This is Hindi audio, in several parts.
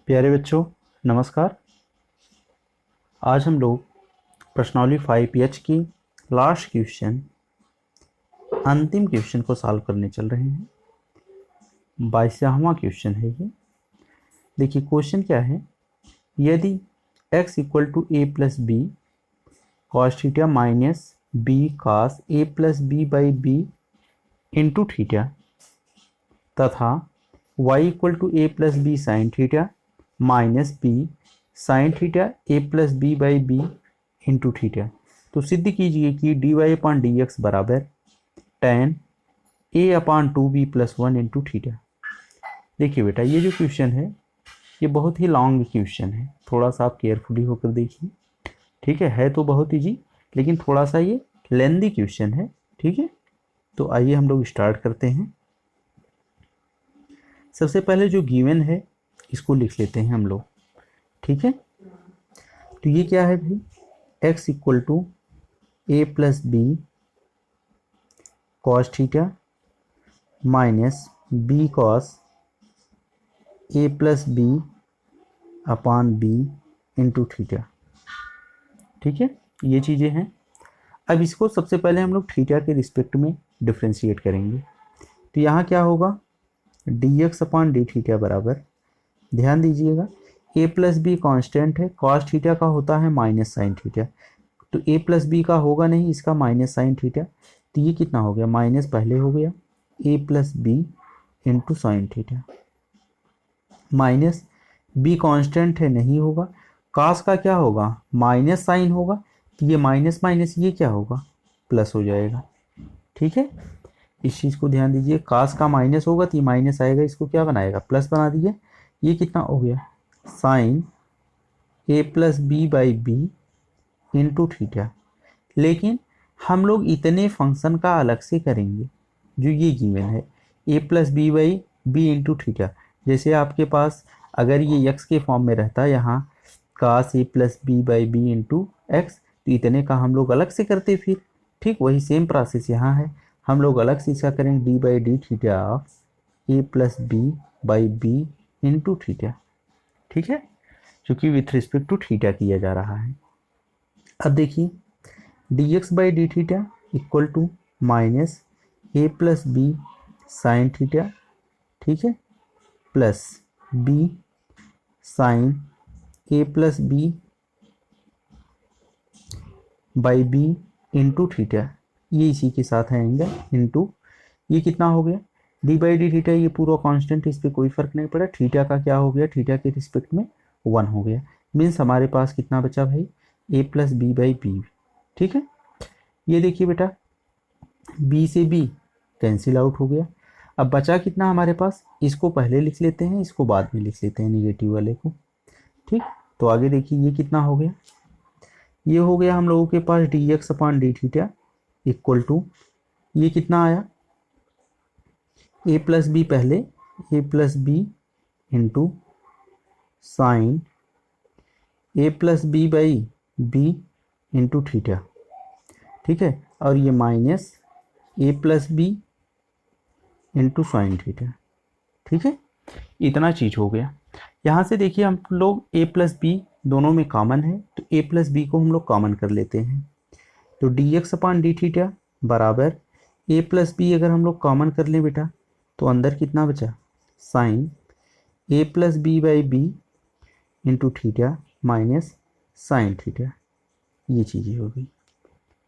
प्यारे बच्चों, नमस्कार। आज हम लोग प्रश्नावली 5H की लास्ट क्वेश्चन, अंतिम क्वेश्चन को सॉल्व करने चल रहे हैं। 22वां क्वेश्चन है ये। देखिए क्वेश्चन क्या है। यदि x equal to A plus B cos theta minus B cos A plus B by B into theta तथा y equal to A plus B sine theta minus B sine theta A plus B by B into theta, तो सिद्ध कीजिए कि D Y upon D x बराबर tan A upon two B plus one into theta. देखिए बेटा, ये जो क्वेश्चन है ये बहुत ही लॉन्ग क्वेश्चन है, थोड़ा सा आप केयरफुली होकर देखिए। ठीक है तो बहुत ईजी, लेकिन थोड़ा सा ये लेंदी क्वेश्चन है। ठीक है, तो आइए हम लोग स्टार्ट करते हैं। सबसे पहले जो गिवन है इसको लिख लेते हैं हम लोग। ठीक है, तो ये क्या है भाई, x equal to A plus B cos theta minus B cos A plus B upon B into theta. ठीक है, ये चीज़ें हैं। अब इसको सबसे पहले हम लोग थीटा के रिस्पेक्ट में डिफ्रेंशिएट करेंगे। तो यहाँ क्या होगा, D X upon D theta बराबर, ध्यान दीजिएगा ए प्लस बी कॉन्स्टेंट है, कॉस थीटा का होता है माइनस साइन थीटा, तो ए प्लस बी का होगा नहीं, इसका माइनस साइन थीटा। तो ये कितना हो गया, माइनस पहले हो गया A plus B into sine theta, minus B constant है नहीं होगा, कास का क्या होगा माइनस साइन होगा, तो ये माइनस माइनस ये क्या होगा प्लस हो जाएगा। ठीक है, इस चीज़ को ध्यान दीजिए, कास का माइनस होगा तो ये माइनस आएगा, इसको क्या बनाएगा प्लस बना दीजिए। ये कितना हो गया sine A plus B by B into theta. लेकिन हम लोग इतने फंक्शन का अलग से करेंगे जो ये गिवन है, A plus B by B into theta. जैसे आपके पास अगर ये एक्स के फॉर्म में रहता यहाँ cos A plus B by B into X, तो इतने का हम लोग अलग से करते फिर। ठीक, वही सेम प्रोसेस यहाँ है, हम लोग अलग से इसका करेंगे D by D theta of A plus B by B into theta. ठीक है, क्योंकि विथ रिस्पेक्ट टू थीटा किया जा रहा है। अब देखिए D X by D theta equal to minus A plus B sine theta, ठीक है, plus B sine A plus B by B into theta, ये इसी के साथ है एंगल इंटू, ये कितना हो गया डी बाई डी थीटा, ये पूरा कांस्टेंट, इस पर कोई फर्क नहीं पड़ा। थीटा का क्या हो गया, थीटा के रिस्पेक्ट में 1 हो गया। मीन्स हमारे पास कितना बचा भाई, ए प्लस बी बाई बी। ठीक है, ये देखिए बेटा बी से बी कैंसिल आउट हो गया। अब बचा कितना हमारे पास, इसको पहले लिख लेते हैं, इसको बाद में लिख लेते हैं निगेटिव वाले को। ठीक, तो आगे देखिए ये कितना हो गया, ये हो गया हम लोगों के पास D X upon D theta equal to, ये कितना आया ए प्लस बी पहले, A plus B into sine A plus B by B into theta. ठीक है, और ये minus A plus B into sine theta. ठीक है, इतना चीज़ हो गया। यहाँ से देखिए हम लोग ए प्लस बी दोनों में कॉमन है, तो ए प्लस बी को हम लोग कॉमन कर लेते हैं। तो D X upon D theta बराबर ए प्लस बी अगर हम लोग कॉमन कर लें बेटा, तो अंदर कितना बचा sine A plus B by B into theta minus sine theta, ये चीज़ें हो गई।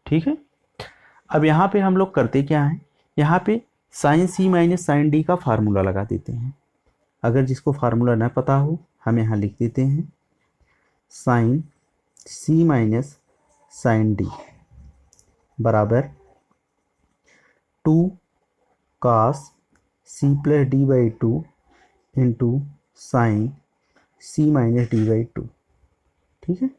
ठीक है, अब यहाँ पे हम लोग करते क्या हैं, यहाँ पे sign C minus sine D का फार्मूला लगा देते हैं। अगर जिसको फार्मूला ना पता हो हम यहाँ लिख देते हैं sine C minus sine D बराबर 2 cos C plus D by 2 into sine C minus D by 2। ठीक है,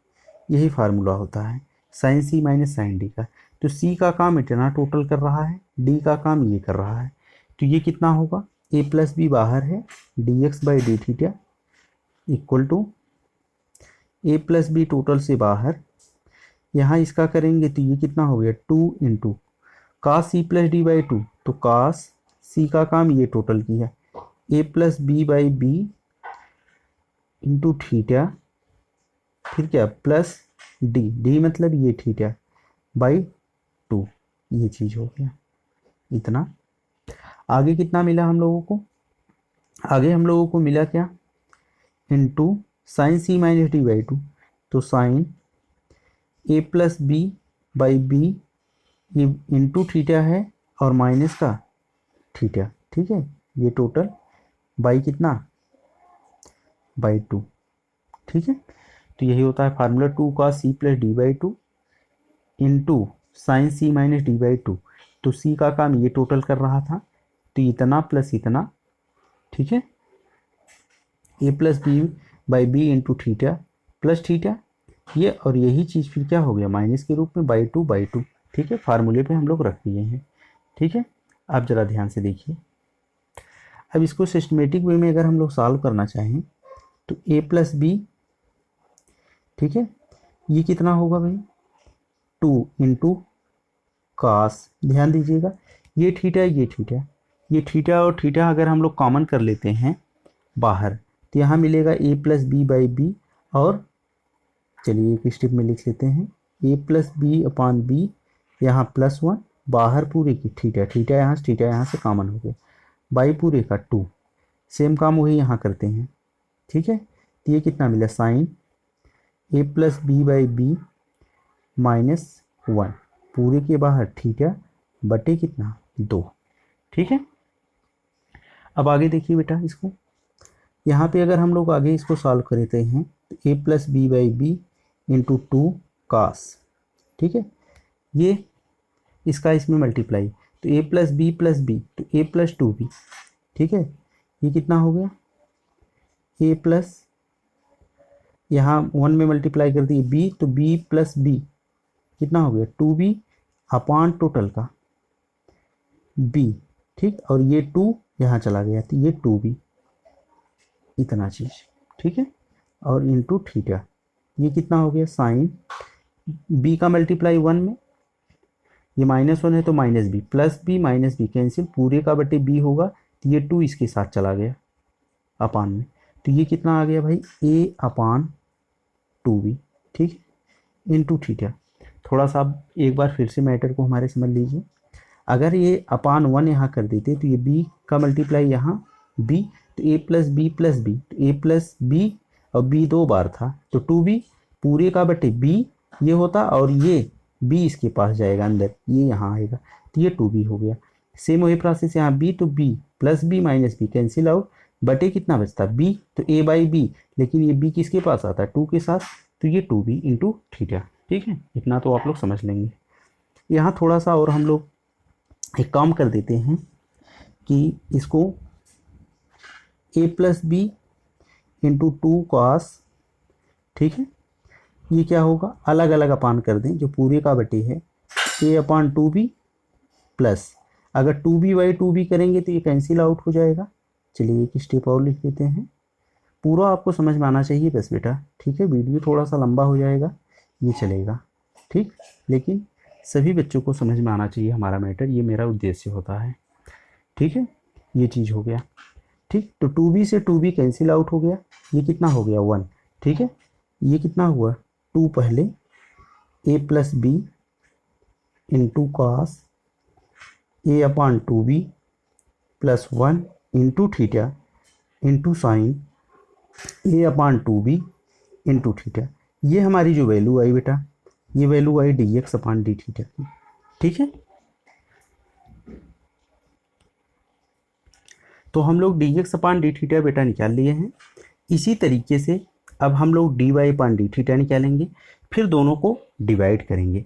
यही फार्मूला होता है sine C minus sine D का। तो सी का काम इतना टोटल कर रहा है, डी का काम ये कर रहा है, तो ये कितना होगा, ए प्लस बी बाहर है, D X by D theta equal to A plus B total से बाहर, यहाँ इसका करेंगे तो ये कितना हो गया 2 into cos C plus D by 2, तो कास सी का काम ये टोटल किया A plus B by B into theta, फिर क्या प्लस डी, डी मतलब ये थीटा बाई 2, ये चीज़ हो गया इतना। आगे कितना मिला हम लोगों को, आगे हम लोगों को मिला क्या, into sine C minus D by 2, तो sine A plus B by B, ये इंटू थीटा है और माइनस का थीटा, ठीक है, ये टोटल बाई कितना, बाई 2, ठीक है। तो यही होता है फार्मूला 2 का C plus D by 2 into sine C minus D by 2। तो सी का काम ये टोटल कर रहा था, तो इतना प्लस इतना, ठीक है, A plus B by B into theta plus theta, ये और यही चीज़ फिर क्या हो गया माइनस के रूप में बाई 2, ठीक है। फार्मूले पे हम लोग रख दिए हैं, ठीक है। आप ज़रा ध्यान से देखिए, अब इसको सिस्टमेटिक वे में अगर हम लोग सॉल्व करना चाहें तो ए प्लस बी, ठीक है, ये कितना होगा भाई 2 इंटू कास, ध्यान दीजिएगा ये थीटा ये थीटा और थीटा अगर हम लोग कॉमन कर लेते हैं बाहर, तो यहाँ मिलेगा ए प्लस बी बाई बी, और चलिए एक स्टेप में लिख लेते हैं ए प्लस बी अपान बी, यहाँ +1 बाहर पूरे की थीटा यहाँ से कॉमन हो गया, बाई पूरे का 2, सेम काम वही यहाँ करते हैं, ठीक है। तो ये कितना मिला sine A plus B by B -1 पूरे के बाहर थीटा बटे कितना 2, ठीक है। अब आगे देखिए बेटा इसको, यहाँ पे अगर हम लोग आगे इसको सॉल्व करते हैं तो ए plus B by B into 2 cos, ठीक है, ये इसका इसमें मल्टीप्लाई, तो ए प्लस बी तो ए प्लस 2b, ठीक है, ये कितना हो गया ए प्लस, यहाँ 1 में मल्टीप्लाई कर दिए b, तो b प्लस b कितना हो गया 2b अपान टोटल का b, ठीक, और ये 2 यहाँ चला गया तो ये 2b, इतना चीज़, ठीक है, और इंटू थीटा, ये कितना हो गया साइन b का मल्टीप्लाई 1 में, ये -1 है तो -b plus b minus B cancel, पूरे का बटे b होगा, तो ये 2 इसके साथ चला गया अपान में, तो ये कितना आ गया भाई a अपान 2b, ठीक है, इंटू थीटा। थोड़ा सा आप एक बार फिर से मैटर को हमारे समझ लीजिए, अगर ये अपान 1 यहाँ कर देते तो ये b का मल्टीप्लाई यहाँ b, तो a प्लस बी तो a प्लस बी और b 2 बार था तो 2b पूरे का बटे b ये होता, और ये b इसके पास जाएगा अंदर, ये यहाँ आएगा, तो ये 2b हो गया। सेम वही प्रोसेस यहाँ b, तो b plus B minus B cancel out, बटे कितना बचता b, तो a बाई बी, लेकिन ये b किसके पास आता है 2 के साथ, तो ये 2b इंटू थीटा, ठीक है, इतना तो आप लोग समझ लेंगे। यहाँ थोड़ा सा और हम लोग एक काम कर देते हैं कि इसको a plus B into 2 cos, ठीक है, ये क्या होगा अलग अलग अपान कर दें, जो पूरे का बटे है a अपान 2b प्लस, अगर 2b बाई 2b करेंगे तो ये कैंसिल आउट हो जाएगा। चलिए एक स्टेप और लिख लेते हैं, पूरा आपको समझ में आना चाहिए बस बेटा, ठीक है, वीडियो थोड़ा सा लंबा हो जाएगा ये चलेगा, ठीक, लेकिन सभी बच्चों को समझ में आना चाहिए हमारा मैटर, ये मेरा उद्देश्य होता है, ठीक है। ये चीज़ हो गया, ठीक, तो 2b से 2b कैंसिल आउट हो गया, ये कितना हो गया 1, ठीक है, ये कितना हुआ 2 पहले a plus B into cos a upon 2b plus 1 into theta into sine a upon 2b into theta, ये हमारी जो वैल्यू आई बेटा, ये वैल्यू आई dx अपान डी थीटा की, ठीक है। तो हम लोग dx अपान डी थीटा बेटा निकाल लिए हैं। इसी तरीके से अब हम लोग dy अपान डी थीटा निकालेंगे, फिर दोनों को डिवाइड करेंगे,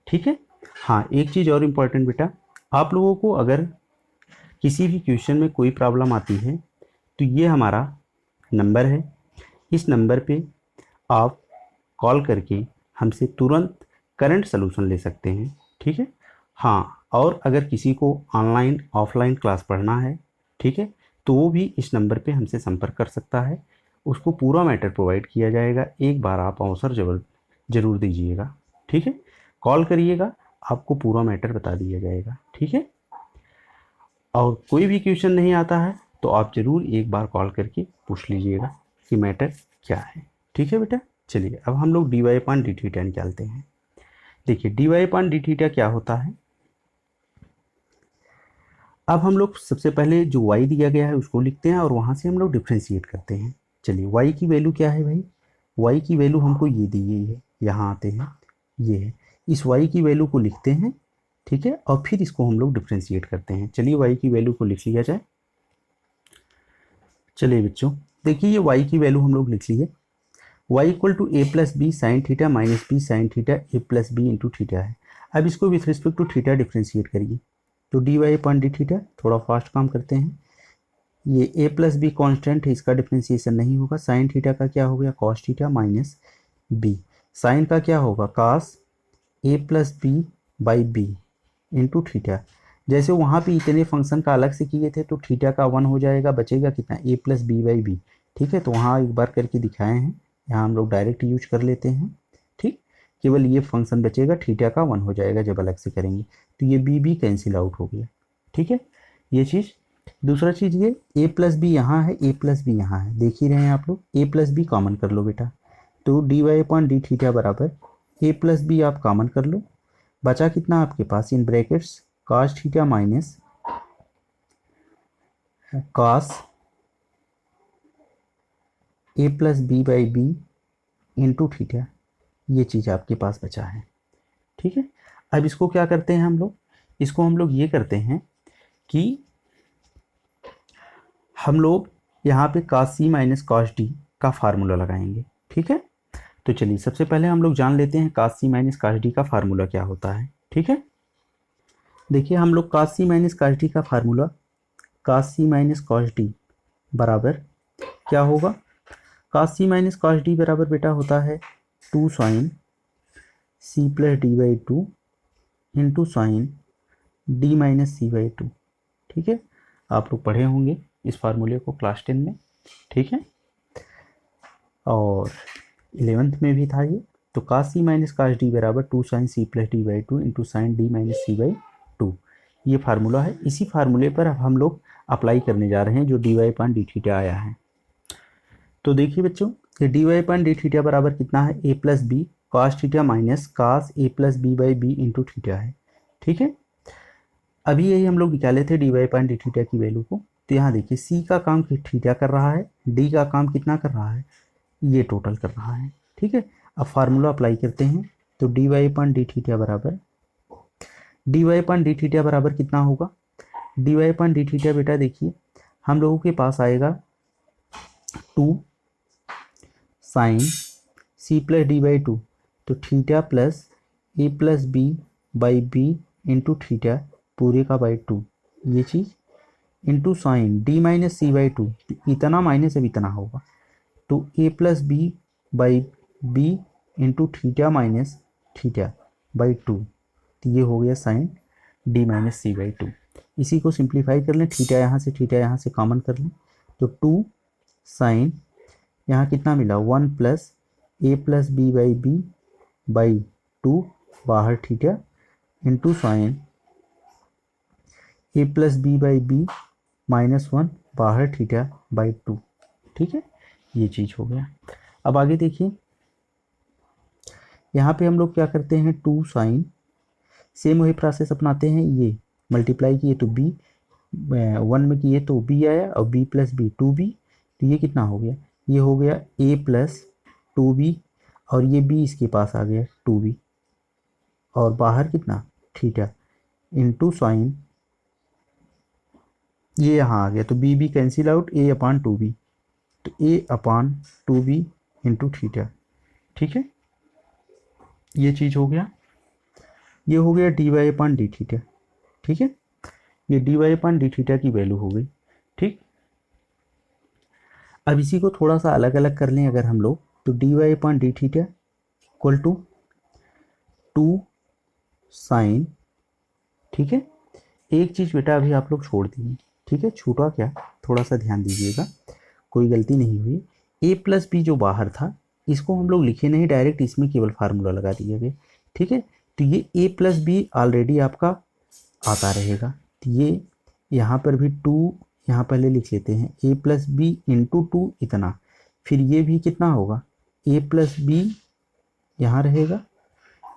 ठीक है। हाँ एक चीज़ और इम्पोर्टेंट बेटा, आप लोगों को अगर किसी भी क्वेश्चन में कोई प्रॉब्लम आती है तो ये हमारा नंबर है, इस नंबर पे आप कॉल करके हमसे तुरंत करंट सलूशन ले सकते हैं, ठीक है। हाँ और अगर किसी को ऑनलाइन ऑफलाइन क्लास पढ़ना है, ठीक है, तो वो भी इस नंबर पे हमसे संपर्क कर सकता है, उसको पूरा मैटर प्रोवाइड किया जाएगा, एक बार आप अवसर ज़रूर दीजिएगा, ठीक है, कॉल करिएगा, आपको पूरा मैटर बता दिया जाएगा, ठीक है। और कोई भी क्वेश्चन नहीं आता है तो आप ज़रूर एक बार कॉल करके पूछ लीजिएगा, कि मैटर क्या है। ठीक है बेटा, चलिए अब हम लोग dy अपान डी थीटा निकालते हैं। देखिए dy अपान डी थीटा क्या होता है। अब हम लोग सबसे पहले जो y दिया गया है उसको लिखते हैं और वहाँ से हम लोग डिफ्रेंशिएट करते हैं। चलिए y की वैल्यू क्या है भाई, y की वैल्यू हमको ये दी गई है, यहाँ आते हैं ये है, इस y की वैल्यू को लिखते हैं, ठीक है, और फिर इसको हम लोग डिफ्रेंशिएट करते हैं। चलिए y की वैल्यू को लिख लिया जाए। चलिए बच्चों देखिए ये y की वैल्यू हम लोग लिख लिए, y equal to A plus B sine theta minus B sine theta A plus B into theta है। अब इसको with respect to theta differentiate करिए, तो D Y upon D theta, थोड़ा फास्ट काम करते हैं। ये ए प्लस बी कॉन्स्टेंट है, इसका डिफ्रेंशिएशन नहीं होगा। साइन थीटा का क्या हो गया, cos theta minus B. Sine का क्या होगा, cos A plus B by B into theta. जैसे वहाँ पे इतने फंक्शन का अलग से किए थे तो थीटा का 1 हो जाएगा, बचेगा कितना, ए प्लस बी बाई बी। ठीक है, तो वहाँ एक बार करके दिखाए हैं, यहाँ हम लोग डायरेक्ट यूज कर लेते हैं। ठीक, केवल ये फंक्शन बचेगा, थीटा का 1 हो जाएगा जब अलग से करेंगे, तो ये बी बी कैंसिल आउट हो गया। ठीक है, ये चीज़। दूसरा चीज़ ये ए प्लस बी यहाँ है, ए प्लस बी यहाँ है, देख ही रहे हैं आप लोग, ए प्लस बी कॉमन कर लो बेटा, तो D Y upon D theta बराबर ए प्लस बी आप कॉमन कर लो, बचा कितना आपके पास, in brackets cos theta minus cos A plus B by B into theta, ये चीज़ आपके पास बचा है। ठीक है, अब इसको क्या करते हैं हम लोग, इसको हम लोग ये करते हैं कि हम लोग यहाँ पे cos c minus cos d का फार्मूला लगाएंगे। ठीक है, तो चलिए सबसे पहले हम लोग जान लेते हैं cos c minus cos d का फार्मूला क्या होता है। ठीक है, देखिए हम लोग cos c minus cos d का formula, cos c minus cos d बराबर क्या होगा, cos c minus cos d बराबर बेटा होता है 2 sine c plus D by 2 into sine d minus c by 2। ठीक है, आप लोग पढ़े होंगे इस फार्मूले को क्लास 10 में। ठीक है, और 11th में भी था ये। तो cos c minus cos d बराबर 2 sine c plus D by 2 into sine d minus c by 2, ये फार्मूला है। इसी फार्मूले पर अब हम लोग अप्लाई करने जा रहे हैं जो D Y upon D theta आया है। तो देखिए बच्चों, ये D Y upon D theta बराबर कितना है, A plus B cos theta minus cos A plus B by B into theta है। ठीक है, अभी यही हम लोग निकाले थे D Y upon D theta की वैल्यू को। तो यहाँ देखिए सी का काम थीटा कर रहा है, डी का काम कितना कर रहा है, ये टोटल कर रहा है। ठीक है, अब फार्मूला अप्लाई करते हैं, तो D Y upon D theta बराबर, d Y upon D theta बराबर कितना होगा, d Y upon D theta बेटा देखिए हम लोगों के पास आएगा 2 sine c plus D by 2, तो theta plus A plus B by B into theta पूरे का बाई 2, ये चीज़ into sine D minus C by 2, इतना माइनस अब इतना होगा, तो ए plus B by B into theta minus theta by 2, तो ये हो गया sine D minus C by 2। इसी को सिंप्लीफाई कर लें, थीटा यहाँ से कॉमन कर लें, तो 2 साइन यहाँ कितना मिला 1 plus A plus B by B by 2 बाहर theta into sine A plus B by B minus 1 बाहर थीटा बाई 2। ठीक है, ये चीज़ हो गया। अब आगे देखिए, यहाँ पे हम लोग क्या करते हैं, 2 साइन, सेम वही प्रोसेस अपनाते हैं, ये मल्टीप्लाई किए तो बी 1 में किए तो बी आया, और बी प्लस बी 2b, तो ये कितना हो गया, ये हो गया a प्लस 2b, और ये b इसके पास आ गया 2b, और बाहर कितना थीटा इंटू साइन, ये यहाँ आ गया, तो b cancel out, a upon 2b, तो a upon 2b into theta. ठीक है, ये चीज़ हो गया, ये हो गया D Y upon D theta. ठीक है, ये D Y upon D theta की वैल्यू हो गई। ठीक, अब इसी को थोड़ा सा अलग अलग कर लें अगर हम लोग, तो D Y upon D theta equal to 2 sine. ठीक है, एक चीज़ बेटा अभी आप लोग छोड़ दिए, ठीक है, छूटा क्या, थोड़ा सा ध्यान दीजिएगा, कोई गलती नहीं हुई। ए प्लस बी जो बाहर था इसको हम लोग लिखे नहीं, डायरेक्ट इसमें केवल फार्मूला लगा दिए गए। ठीक है, तो ये ए प्लस बी ऑलरेडी आपका आता रहेगा, तो ये यहाँ पर भी 2 यहाँ पहले लिख लेते हैं, ए प्लस बी इंटू 2 इतना, फिर ये भी कितना होगा, ए प्लस बी यहाँ रहेगा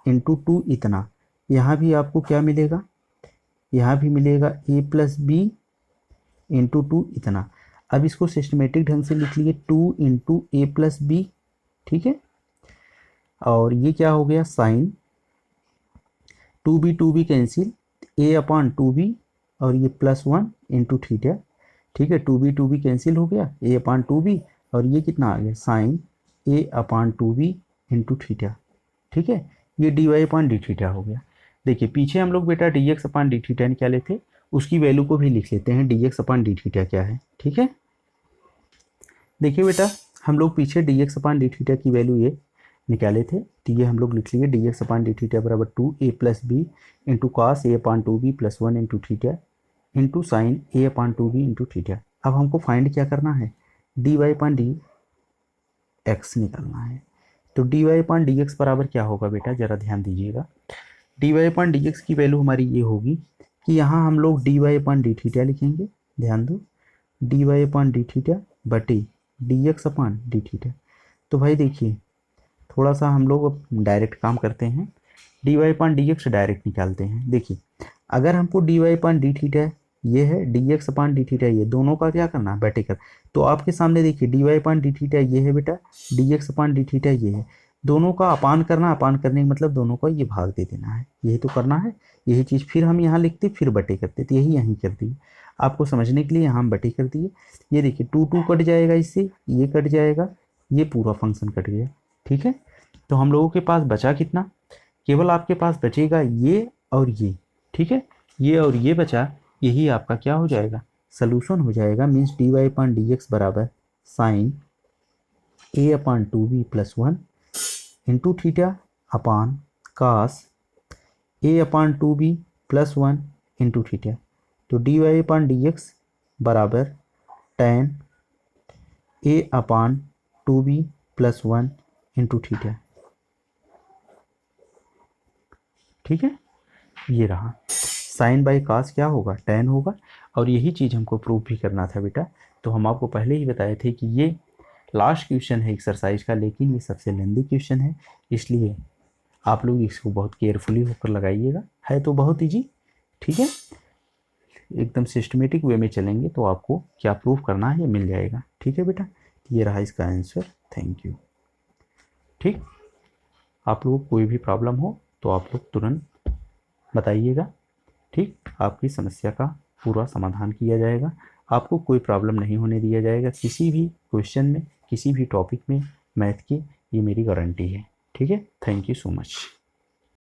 इंटू 2 इतना, यहाँ भी आपको क्या मिलेगा, यहाँ भी मिलेगा ए प्लस बी इंटू 2 इतना। अब इसको सिस्टमेटिक ढंग से लिख लिए 2 इंटू ए प्लस बी, ठीक है। और ये क्या हो गया, साइन 2b कैंसिल, ए अपॉन 2b और ये +1 इंटू थीटा, ठीक है। 2b कैंसिल हो गया, ए अपॉन 2b और ये कितना आ गया, sine a upon 2b into theta, ठीक है। ये dy अपॉन डी थीटा हो गया। देखिए पीछे हम लोग बेटा dx अपॉन डी थीटा निकाले थे, उसकी वैल्यू को भी लिख लेते हैं, dx अपॉन डी थीटा क्या है, ठीक है। देखिए बेटा हम लोग पीछे dx अपॉन डी थीटा की वैल्यू ये निकाले थे, तो ये हम लोग लिख लिए dx अपॉन डी थीटा बराबर 2a plus B into cos a upon 2b plus 1 into theta into sine a upon 2b into theta. अब हमको फाइंड क्या करना है, dy अपॉन डी एक्स निकालना है। तो dy अपॉन डी एक्स बराबर क्या होगा बेटा, ज़रा ध्यान दीजिएगा। dy अपॉन डी एक्स की वैल्यू हमारी ये होगी कि यहाँ हम लोग dy अपॉन डी थीटा लिखेंगे, ध्यान दो, dy अपॉन डी थीटा बटे dx अपॉन डी थीटा। तो भाई देखिए थोड़ा सा हम लोग अब डायरेक्ट काम करते हैं, dy upon d x direct निकालते हैं। देखिए अगर हमको dy अपॉन डी थीटा ये है, dx अपॉन डी थीटा ये, दोनों का क्या करना है, बटे कर। तो आपके सामने देखिए dy अपॉन डी थीटा ये है बेटा, dx अपॉन डी थीटा ये है, दोनों का अपान करना, अपान करने का मतलब दोनों का ये भाग दे देना है, यही तो करना है। यही चीज़ फिर हम यहाँ लिखते फिर बटे करते, तो यही यहीं कर दिए आपको समझने के लिए, यहाँ हम बटे कर दिए। ये देखिए 2 कट जाएगा, इससे ये कट जाएगा, ये पूरा फंक्शन कट गया, ठीक है। तो हम लोगों के पास बचा कितना, केवल आपके पास बचेगा ये और ये, ठीक है। ये और ये बचा, यही आपका क्या हो जाएगा, सलूशन हो जाएगा। Means dy upon d x बराबर sine a upon 2b plus 1 into theta upon cos a upon 2b plus 1 into theta. तो dy अपॉन डी एक्स बराबर tan a upon 2b plus 1 into theta, ठीक है। ये रहा, साइन बाई कास क्या होगा, tan होगा। और यही चीज़ हमको प्रूव भी करना था बेटा, तो हम आपको पहले ही बताए थे कि ये लास्ट क्वेश्चन है एक्सरसाइज का, लेकिन ये सबसे लेंदी क्वेश्चन है, इसलिए आप लोग इसको बहुत केयरफुली होकर लगाइएगा। है तो बहुत ईजी, ठीक है, एकदम सिस्टमेटिक वे में चलेंगे तो आपको क्या प्रूव करना है ये मिल जाएगा, ठीक है बेटा। ये रहा इसका आंसर, थैंक यू। ठीक, आप लोगों को कोई भी प्रॉब्लम हो तो आप लोग तुरंत बताइएगा, ठीक। आपकी समस्या का पूरा समाधान किया जाएगा, आपको कोई प्रॉब्लम नहीं होने दिया जाएगा किसी भी क्वेश्चन में, किसी भी टॉपिक में मैथ की, ये मेरी गारंटी है, ठीक है। Thank you so much.